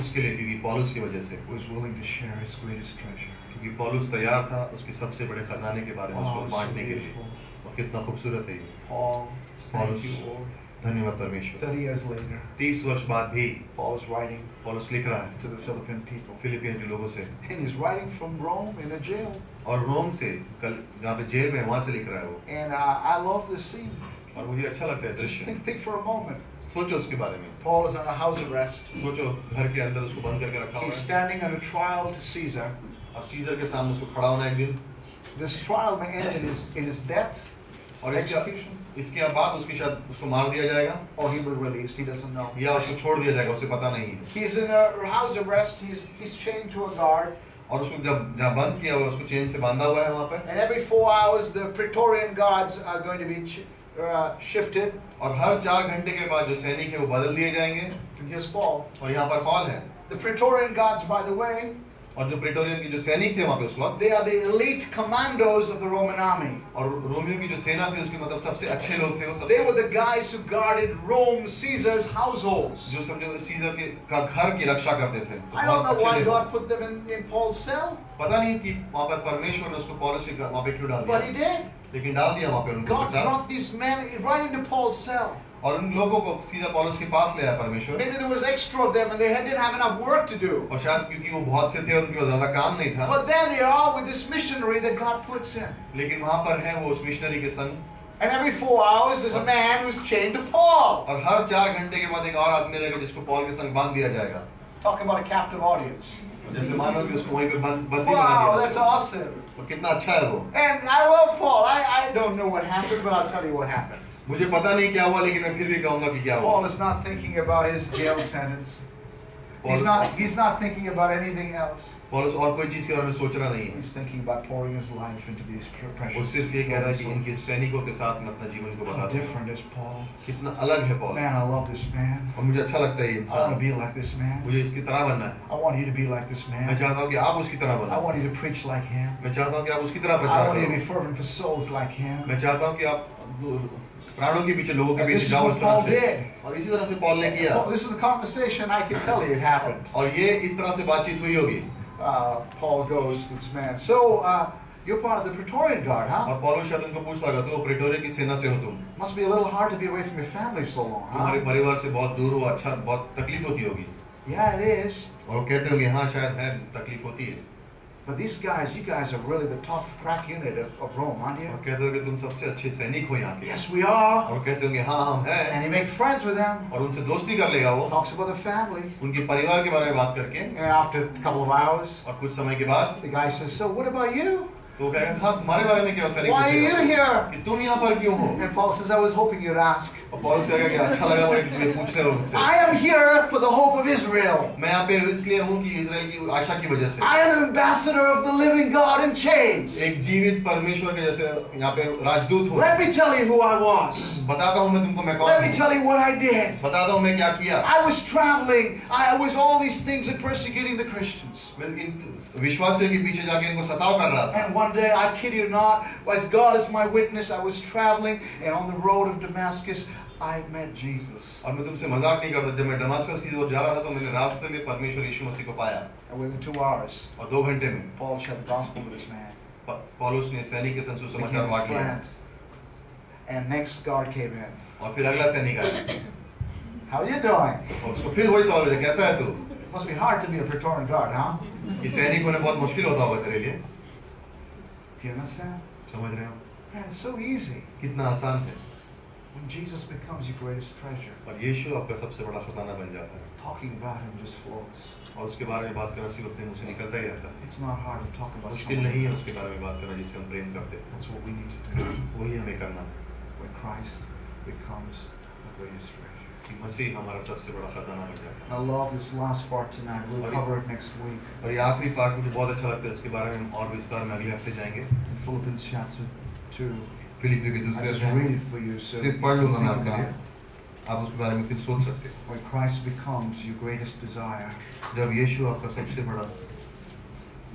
उसके लिए क्योंकि पौलुस की वजह से was willing to share his greatest treasure. क्योंकि पौलुस तैयार था उसके सबसे बड़े खजाने के बारे में Oh, उसको it's so बांटने के लिए beautiful. और कितना खूबसूरत है ये Paul, thank Paulus. you, Lord. धन्यवाद परमेश्वर 30 years later, 30 वर्ष बाद भी Paul is writing पौलुस लिख रहा है to the Philippine people. Philippian के लोगों से And he's writing from Rome in a jail. और रोम से कल जहाँ पे जेल में है, वहाँ से लिख रहा है वो And I love this scene. और मुझे अच्छा लगता है Just दृश्य think for a moment. सोचो उसके बारे में Paul is on a house arrest. सोचो घर के अंदर उसको बंद करके रखा हुआ He's है standing on a trial to Caesar. और सीजर के सामने उसको खड़ा होना एक दिन This trial may end in his death, और execution, इसके बाद उसकी शायद उसको मार दिया जाएगा or he will be released. He doesn't know. या उसको छोड़ दिया जाएगा उसे पता नहीं है He's in a house arrest. He's chained to a guard. और उसको जब जहाँ बंद किया हुआ है, उसको चेन से बांधा हुआ है वहाँ पे And every 4 hours, the Praetorian guards are going to be shifted. और हर 4 घंटे के बाद जो सैनिक है वो बदल दिए जाएंगे And here's Paul. और यहाँ पर पॉल है The Praetorian guards, by the way, और जो प्रेटोरियन की जो सैनिक थे वहाँ पे उस वक्त they are the elite commandos of the Roman army. और रोमियो की जो सेना थी उसके मतलब सबसे अच्छे लोग थे वो They सब were the guys who guarded Rome, Caesar's households. जो समझो सीजर के का घर की रक्षा करते थे तो I don't बहुत know अच्छे why थे वो। God put them in Paul's cell, पता नहीं कि वहाँ पर परमेश्वर ने उसको पौलुस के वहाँ पे क्यों डाल but he दिया did. लेकिन डाल दिया वहाँ पे उनको God साथ brought these men right into Paul's cell. और उन लोगों को सीधा पौलुस के पास ले आया परमेश्वर Maybe there was extra of them and they didn't have enough work to do. और शायद क्योंकि वो बहुत से थे उनके पास ज्यादा काम नहीं था But there they are with this missionary that God puts in. लेकिन वहाँ पर है वो उस मिशनरी के संग And every 4 hours there's a man who's chained to Paul. और हर 4 घंटे के बाद एक और आदमी रहेगा जिसको पौल के संग बांध दिया जाएगा Talk about a captive audience. जैसे मानो कि उसको वहीं पे बंदी बना Wow, दिया that's उसको। awesome. और कितना अच्छा है वो And I love Paul. I don't know what happened, but I'll tell you what happened. मुझे पता नहीं क्या हुआ लेकिन मैं फिर भी कहूंगा कि क्या हुआ Paul is not thinking about his jail sentence. पौलुस He's not thinking about anything else. पौलुस और कोई चीज के बारे में सोच रहा नहीं है He's thinking about pouring his life into these वो precious सिर्फ ये कह रहा है कि souls. इनके सैनिकों के साथ मैं अपना जीवन को How बता दूं different is Paul? कितना अलग है Paul Man, I love this man. और मुझे अच्छा लगता है ये I want to इंसान be like this man. मुझे इसकी तरह बनना है I want you to be like this मैं man. चाहता हूँ कि आप उसकी तरह I बनो want you to preach like him. मैं चाहता हूँ कि आप उसकी तरह I प्रचार want you to be करो fervent for souls like him. मैं चाहता हूँ कि आप प्राणों के पीछे लोगों के And this पीछे is जाओ what इस तरह Paul से did. और इसी तरह से पौल ने किया Well, this is a conversation I can tell you it happened. और ये इस तरह से बातचीत हुई होगी Paul goes to this man. So You're part of the Praetorian Guard, huh? और पौलुस शायद उनको पूछता होगा, तो प्रेटोरिया की सेना से हो तुम, Must be a little hard to be away from your family so long, तुम्हारे huh? परिवार से बहुत दूर हो, अच्छा बहुत तकलीफ होती होगी। Yeah, it is. और वो कहते होंगे हाँ शायद है, तकलीफ होती है। But these guys, you guys are really the tough crack unit of Rome, aren't you? और कहते होंगे तुम सबसे अच्छे सैनिक हो यहाँ के। Yes, we are. और कहते होंगे हाँ हम हैं। And he makes friends with them. और उनसे दोस्ती कर लेगा वो, Talks about the family. उनके परिवार के बारे में बात करके। And after a couple of hours, और कुछ समय के बाद the guy says, "So what about you? तो वो कहेगा हाँ तुम्हारे बारे में क्या सैनिक Why are you पूछेगा here?" कि तुम यहाँ पर क्यों हो? And Paul says, "I was hoping you'd ask. और पौलुस कहेगा कि अच्छा लगा मुझे कि तुम्हें पूछ रहे हो मुझसे। I am here for the hope of Israel. मैं यहाँ पे इसलिए हूँ कि इजराइल की आशा की वजह से। I am an ambassador of the living God in chains. एक जीवित परमेश्वर के जैसे यहाँ पे राजदूत हूँ। Let me tell you who I was. बताता हूँ मैं तुमको मैं कौन Let me हूँ। tell you what I did. बताता हूँ मैं क्या किया। I was traveling. I was all these things and persecuting the Christians. मैं इन विश्वासियों के पीछे जाके इनको सताव कर रहा था। And one day, I kid you not, as God is my witness, I was traveling, and on the road of Damascus, I met Jesus. और मैं तुमसे मजाक नहीं करता, जब मैं दमास्कस की ओर जा रहा था तो मैंने रास्ते में परमेश्वर यीशु मसीह को पाया। And within 2 hours, और 2 घंटे में Paul shared the gospel with this man. पौलुस ने सैनिक के संग सुसमाचार Became बांट लिया। friends. And next guard came in. और फिर अगला सैनिक आया। How you doing? और उसको फिर वही सवाल पूछा, कैसा है तू? Must be hard to be a Praetorian guard, huh? कि सैनिक होना बहुत मुश्किल होता होगा तेरे लिए। Do you understand? समझ रहे हो? Man, it's so easy कितना आसान है। when Jesus becomes your greatest treasure. और यीशु आपका सबसे बड़ा खजाना बन जाता है। Talking about him just flows. और उसके बारे में बात करना सिर्फ अपने मुंह से निकलता ही रहता है। It's not hard to talk about मुश्किल someone. नहीं है उसके बारे में बात करना जिससे हम प्रेम करते हैं। That's what we need to do वही हमें करना है when Christ becomes the greatest treasure. कि मसीह हमारा सबसे बड़ा खजाना बन जाता है। I love this last part tonight. We'll cover it next week. और ये आखिरी पार्ट मुझे बहुत अच्छा लगता है, इसके बारे में हम और विस्तार में अगले हफ्ते जाएंगे। In Philippians chapter 2. फिलिप्पी के I दूसरे just अध्याय read में it for you so सिर्फ you पढ़ can लूंगा मैं think आपके about लिए, it. आप उसके बारे में फिर सोच सकते हैं। When Christ becomes your greatest desire, जब यीशु आपका सबसे बड़ा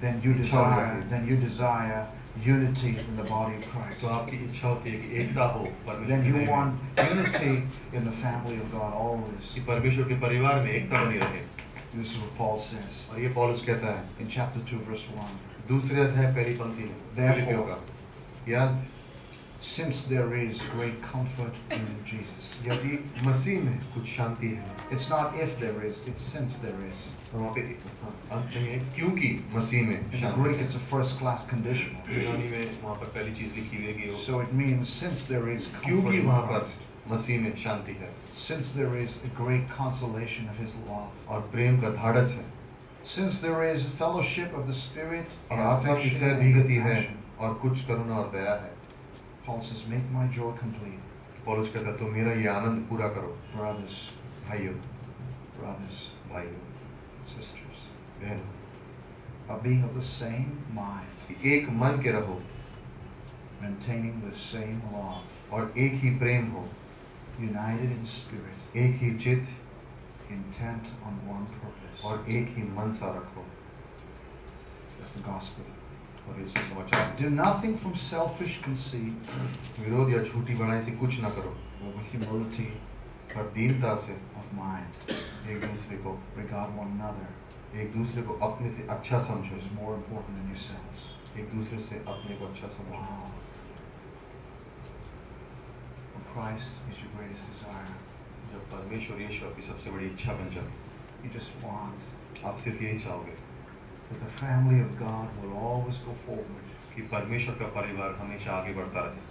then you इच्छा हो desire, जाती है। then you desire unity in the body of Christ. तो आपकी इच्छा होती है कि एकता हो परमेश्वर Then के you देह में, want unity in the family of God always. कि परमेश्वर के परिवार में एकता बनी रहे। This is what Paul says और ये पौलुस कहता है in chapter 2, verse 1. दूसरे अध्याय पहली पंक्ति में फिलिप्पियों का, याद Since there is great comfort in Jesus. यदि मसीह में कुछ शांति है, It's not if there is, it's since there is. तो वहाँ पे अंत में है, क्योंकि मसीह में In the शांति Greek, है। it's a first-class conditional. यूनानी में वहाँ पर पहली चीज लिखी हुई है कि वो So it means since there is comfort क्योंकि in वहाँ पर Christ, मसीह में शांति है since there is a great consolation of His love, और प्रेम का धाड़स है since there is fellowship of the Spirit और and आत्मा की affection सहभागिता and है passion. और कुछ करुणा और दया है। Paul says, make my joy complete, पौलुस कहता है तो मेरा ये आनंद पूरा करो brothers, भाइयों sisters, बहनों, of being of the same mind, कि एक मन के रहो maintaining the same love, और एक ही प्रेम हो, united in spirit, एक ही चित्त intent on one purpose. और एक ही मन सा रखो। That's the gospel. और ये सुसमाचार Do nothing from selfish conceit, विरोध या झूठी बड़ाई से कुछ न करो, but with humility पर दीनता से of mind. एक दूसरे को Regard one another अपने से अच्छा समझो, as more important than yourselves. एक दूसरे से अपने को अच्छा समझो। Wow. When Christ is your greatest desire, जब परमेश्वर यीशु आपकी सबसे बड़ी इच्छा बन जाए, you just want आप सिर्फ यही चाहोगे that the family of God will always go forward कि परमेश्वर का परिवार हमेशा आगे बढ़ता रहे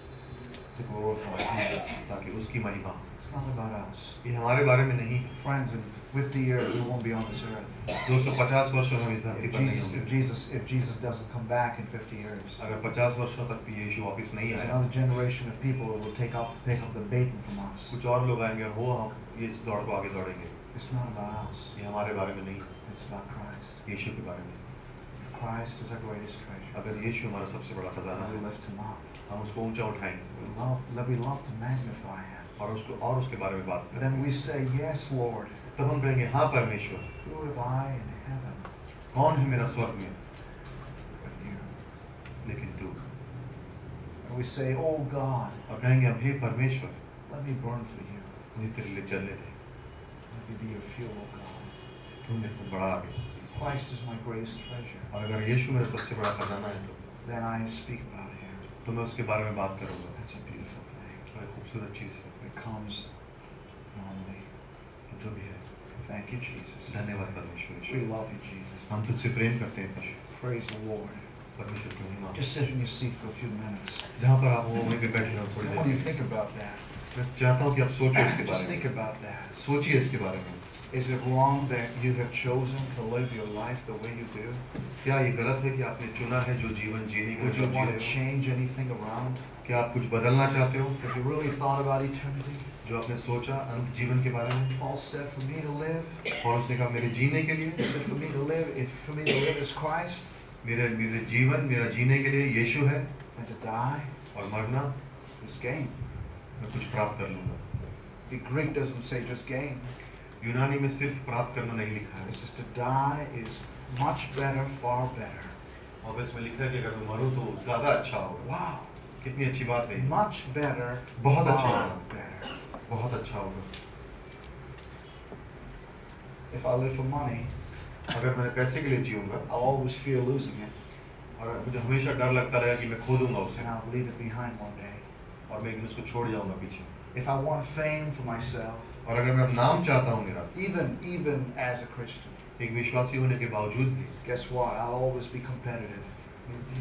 to glorify Him. ताकि उसकी महिमा। It's not about us. ये हमारे बारे में नहीं, Friends, in 50 years we won't be on this earth. 250 वर्षों में हम इस धरती If पर नहीं होंगे। Jesus doesn't come back in 50 years, अगर 50 वर्षों तक भी यीशु वापस नहीं there's आया, another generation of people that will take up the baton from us. कुछ और लोग आएंगे और वो हम इस दौड़ को आगे दौड़ेंगे। It's not about us. ये हमारे बारे में नहीं, It's about Christ. यीशु के बारे में। If Christ is our greatest treasure, अगर यीशु हमारा सबसे बड़ा खजाना we है, lift Him up. हम उसको ऊंचा उठाएंगे We love to magnify Him. और उसके बारे में बात करें। Then we say, yes, Lord, तब हम कहेंगे हाँ परमेश्वर, who have I in heaven कौन है मेरा स्वर्ग में, but you? लेकिन तू। And we say, oh God, और कहेंगे अब हे परमेश्वर, let me burn for you. मुझे तेरे लिए जलने दे, Let me be your fuel, oh God. तू मेरे को बढ़ा आगे। Christ is my greatest treasure. और अगर यीशु मेरा सबसे बड़ा खजाना है तो then I speak about Him. तो मैं उसके बारे में बात करूँगा। That's a beautiful thing. और एक खूबसूरत चीज़ है, It comes normally. जो भी है। Thank you, Jesus. धन्यवाद परमेश्वर We Yeshu. love you, Jesus. हम तुझसे प्रेम करते हैं यीशु। Praise the Lord. परमेश्वर की महिमा। Just sit in your seat for a few minutes. जहाँ पर आप हो वहीं पे बैठे रहो थोड़ी What do you there. think about that? मैं चाहता हूँ कि आप सोचो इसके Just बारे think में। about that. सोचिए इसके बारे में। Is it wrong that you have chosen to live your life the way you do? क्या ये गलत है कि आपने चुना है जो जीवन जीने का Would जो you want जी to रहे हो? change anything around? क्या आप कुछ बदलना चाहते हो? Have you really thought about eternity? जो आपने सोचा अंत जीवन के बारे में? Paul said, for me to live, और उसने कहा मेरे जीने के लिए, he said, for me to live, if for me to live is Christ, मेरे मेरा जीने के लिए यीशु है, and to die और मरना is gain. मैं कुछ प्राप्त कर लूँगा। The Greek doesn't say just gain. यूनानी में सिर्फ प्राप्त करना नहीं लिखा है। It says to die is much better, far better. और इसमें लिखा है कि अगर मैं मरूँ तो ज़्यादा अच्छा होगा। Wow. कितनी अच्छी बात है। Much better, बहुत अच्छा far होगा। better. बहुत अच्छा होगा। If I live for money, अगर मैं पैसे के लिए जीऊँगा I'll always fear losing it, और मुझे हमेशा डर लगता रहेगा कि मैं खो दूँगा उसे and I'll leave it behind one day. और मैं एक दिन उसको छोड़ जाऊँगा पीछे। If I want fame for myself, और अगर मैं नाम चाहता हूँ मेरा even as a Christian, एक विश्वासी होने के बावजूद भी, guess what? I'll always be competitive.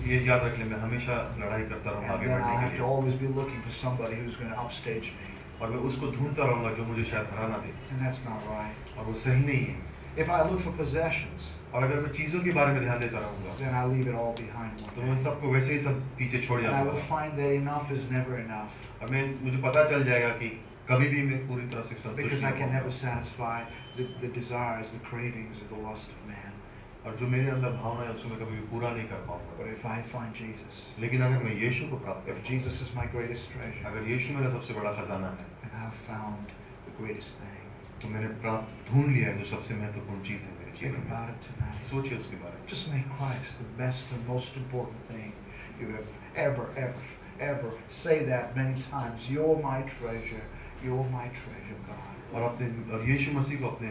ये याद रख ले मैं हमेशा लड़ाई करता रहूँगा And आगे then I'll बढ़ने have के to लिए always be looking for somebody who's going to upstage me. और मैं उसको ढूंढता रहूँगा जो मुझे शायद हराना दे And that's not right. और वो सही नहीं है। If I look for possessions, और अगर मैं चीज़ों के बारे में ध्यान देता रहूँगा then I leave it all behind तो one मैं उन day. सबको वैसे ही सब पीछे छोड़ And I will जाऊँगा find that enough is never enough. और मुझे पता चल जाएगा कि कभी भी मैं पूरी तरह से संतुष्ट Because I नहीं can never होऊंगा। satisfy the desires, the cravings of the lust of man. और जो मेरे अंदर भावना है उसको मैं कभी भी पूरा नहीं कर पाऊंगा। But if I find Jesus, लेकिन अगर मैं यीशु को प्राप्त if करूँ, Jesus is my greatest treasure, अगर यीशु मेरा सबसे बड़ा खजाना है then I've found the greatest thing. तो मैंने ढूंढ लिया है जो सबसे महत्वपूर्ण चीज़ है मेरे Think जीवन में। about it tonight. सोचिए उसके बारे में। Just make Christ the best and most important thing you have ever. Say that many times. You're my treasure. You're my treasure, God. और यीशु मसीह को अपने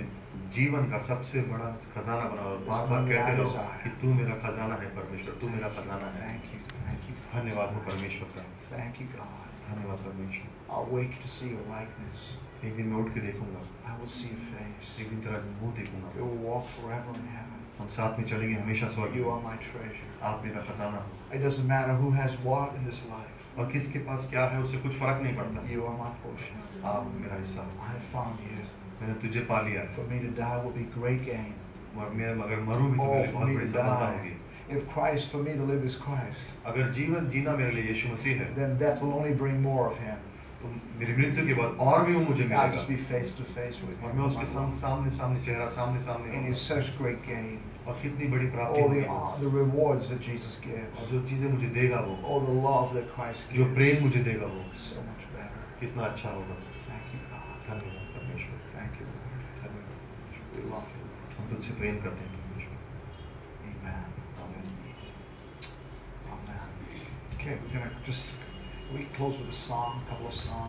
जीवन का सबसे बड़ा खजाना बनाओ और बार-बार कहते रहो कि तू मेरा खजाना है परमेश्वर, तू मेरा खजाना है। Thank you. धन्यवाद हो परमेश्वर का। Thank you, God. धन्यवाद परमेश्वर। I'll wake to see your likeness. एक दिन मैं उठ के देखूंगा, I will see your face. एक दिन तेरा मुंह देखूंगा। We will walk forever in heaven. हम साथ में चलेंगे हमेशा स्वर्ग You में। are my treasure. आप मेरा खजाना हो। It doesn't matter who has what in this life. और किसके पास क्या है उससे कुछ फर्क नहीं पड़ता। You are my portion. आप मेरा हिस्सा हो। I have found you. मैंने तुझे पा लिया है। For me to die will be great gain. और मैं अगर मरूं भी तो Oh, मेरे for बहुत me बड़ी to सफलता die. होगी। If Christ, for me to live is Christ, अगर जीवन जीना मेरे लिए यीशु मसीह है then death will only bring more of Him. तो मेरी मृत्यु के बाद और भी वो मुझे I'll मिलेगा just be face to face with और Him. मैं उसके सामने चेहरा सामने And it's such great gain. और कितनी बड़ी प्राप्ति All होगी the rewards that Jesus gives. और जो चीजें मुझे देगा वो All the love that Christ जो gives. प्रेम मुझे देगा वो So much better. कितना अच्छा होगा। Thank you, God. धन्यवाद परमेश्वर। Thank you, Lord. धन्यवाद। We love you. हम तुझसे प्रेम करते हैं परमेश्वर। Amen. आमीन। Amen. Okay, we're gonna just we close with a song, a couple of songs.